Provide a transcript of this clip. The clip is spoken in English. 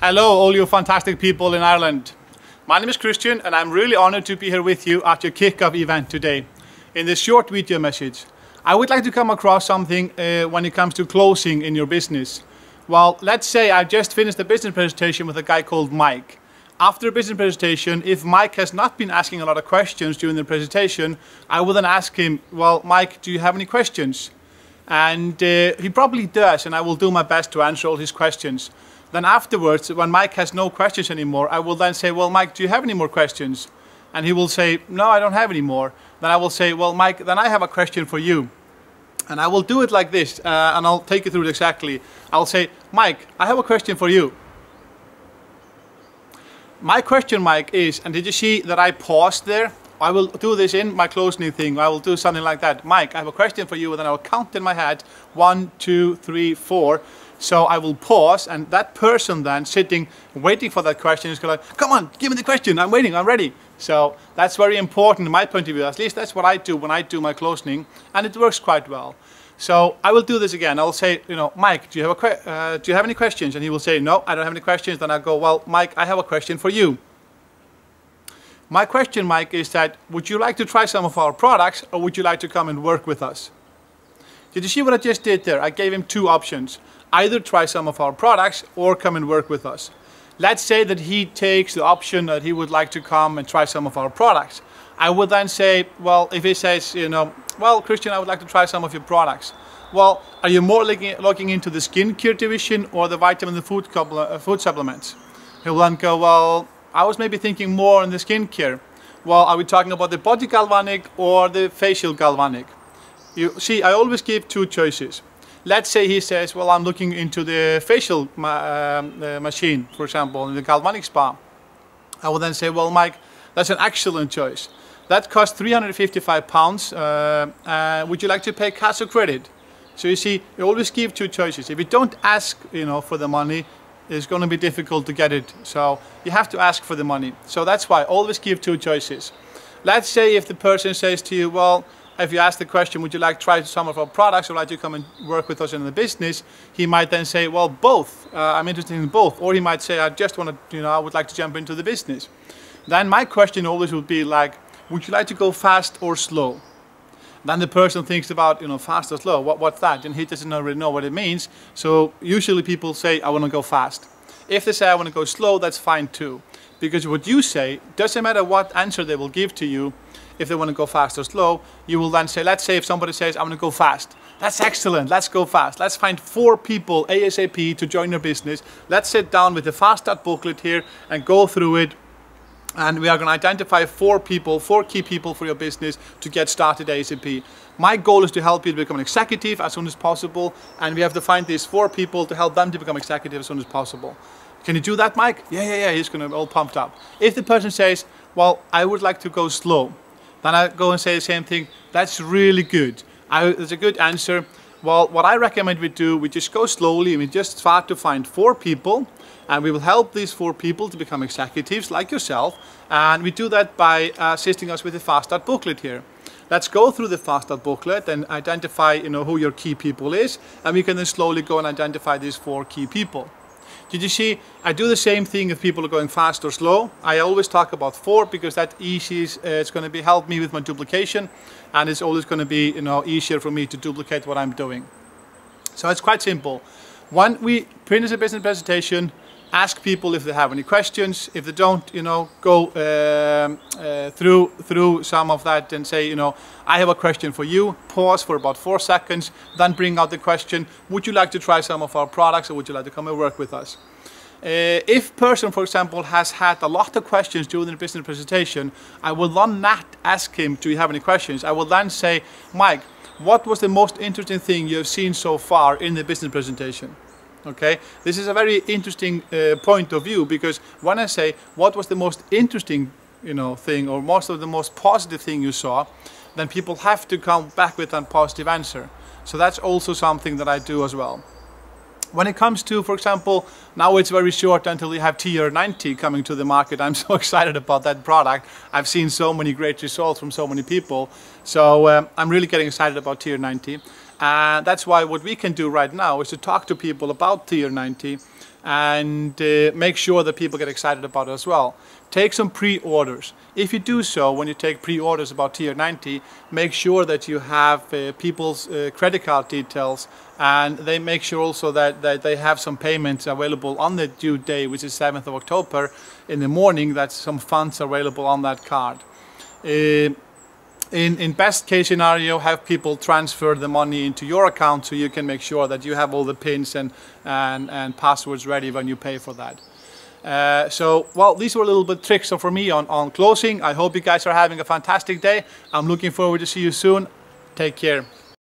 Hello, all you fantastic people in Ireland. My name is Christian and I'm really honored to be here with you at your kickoff event today. In this short video message, I would like to come across something when it comes to closing in your business. Well, let's say I just finished a business presentation with a guy called Mike. After a business presentation, if Mike has not been asking a lot of questions during the presentation, I will then ask him, well, Mike, do you have any questions? And he probably does, and I will do my best to answer all his questions. Then afterwards, when Mike has no questions anymore, I will then say, well, Mike, do you have any more questions? And he will say, no, I don't have any more. Then I will say, well, Mike, then I have a question for you. And I will do it like this, and I'll take you through it exactly. I'll say, Mike, I have a question for you. My question, Mike, is, and did you see that I paused there? I will do this in my closing thing. I will do something like that. Mike, I have a question for you, and then I will count in my head, 1, 2, 3, 4. So I will pause, and that person then sitting, waiting for that question is going to like, come on, give me the question, I'm waiting, I'm ready. So that's very important in my point of view. At least that's what I do when I do my closing, and it works quite well. So I will do this again. I'll say, Mike, do you have any questions? And he will say, no, I don't have any questions. Then I'll go, well, Mike, I have a question for you. My question, Mike, is that, would you like to try some of our products, or would you like to come and work with us? Did you see what I just did there? I gave him two options. Either try some of our products or come and work with us. Let's say that he takes the option that he would like to come and try some of our products. I would then say, well, if he says, well, Christian, I would like to try some of your products. Well, are you more looking into the skincare division or the vitamin and food supplements? He will then go, well, I was maybe thinking more on the skincare. Well, are we talking about the body galvanic or the facial galvanic? You see, I always give two choices. Let's say he says, well, I'm looking into the facial machine, for example, in the galvanic spa. I will then say, well, Mike, that's an excellent choice. That costs £355. Would you like to pay cash or credit? So you see, you always give two choices. If you don't ask, for the money, it's going to be difficult to get it. So you have to ask for the money. So that's why I always give two choices. Let's say if the person says to you, well, if you ask the question, would you like to try some of our products or like to come and work with us in the business? He might then say, well, both. I'm interested in both. Or he might say, I just want to, I would like to jump into the business. Then my question always would be like, would you like to go fast or slow? Then the person thinks about, fast or slow. What's that? And he doesn't really know what it means. So usually people say, I want to go fast. If they say, I want to go slow, that's fine too. Because what you say, doesn't matter what answer they will give to you. If they want to go fast or slow, you will then say, let's say if somebody says, I want to go fast. That's excellent, let's go fast. Let's find 4 people ASAP to join your business. Let's sit down with the Fast Start booklet here and go through it. And we are going to identify 4 people, 4 key people for your business to get started ASAP. My goal is to help you to become an executive as soon as possible. And we have to find these 4 people to help them to become executive as soon as possible. Can you do that, Mike? Yeah, he's going to be all pumped up. If the person says, well, I would like to go slow. Then I go and say the same thing. That's really good. That's a good answer. Well, what I recommend we do, we just go slowly and we just start to find 4 people. And we will help these 4 people to become executives like yourself. And we do that by assisting us with the Fast Start booklet here. Let's go through the Fast Start booklet and identify who your key people is. And we can then slowly go and identify these 4 key people. Did you see, I do the same thing if people are going fast or slow. I always talk about 4 because that eases, it's going to help me with my duplication, and it's always going to be easier for me to duplicate what I'm doing. So it's quite simple. When we finish a business presentation, ask people if they have any questions. If they don't, go through some of that and say, I have a question for you. Pause for about 4 seconds, then bring out the question. Would you like to try some of our products, or would you like to come and work with us? If person, for example, has had a lot of questions during the business presentation, I will then not ask him, do you have any questions? I will then say, Mike, what was the most interesting thing you have seen so far in the business presentation? Okay, this is a very interesting point of view, because when I say what was the most interesting thing, or most of the most positive thing you saw, then people have to come back with a positive answer. So that's also something that I do as well. When it comes to, for example, now it's very short until we have TR90 coming to the market. I'm so excited about that product. I've seen so many great results from so many people. So I'm really getting excited about TR90. And that's why what we can do right now is to talk to people about Tier 90 and make sure that people get excited about it as well. Take some pre-orders. If you do so, when you take pre-orders about Tier 90, make sure that you have people's credit card details, and they make sure also that they have some payments available on the due day, which is 7th of October in the morning, that some funds are available on that card. In best case scenario, have people transfer the money into your account so you can make sure that you have all the pins and passwords ready when you pay for that. So, well, these were a little bit tricks for me on closing. I hope you guys are having a fantastic day. I'm looking forward to see you soon. Take care.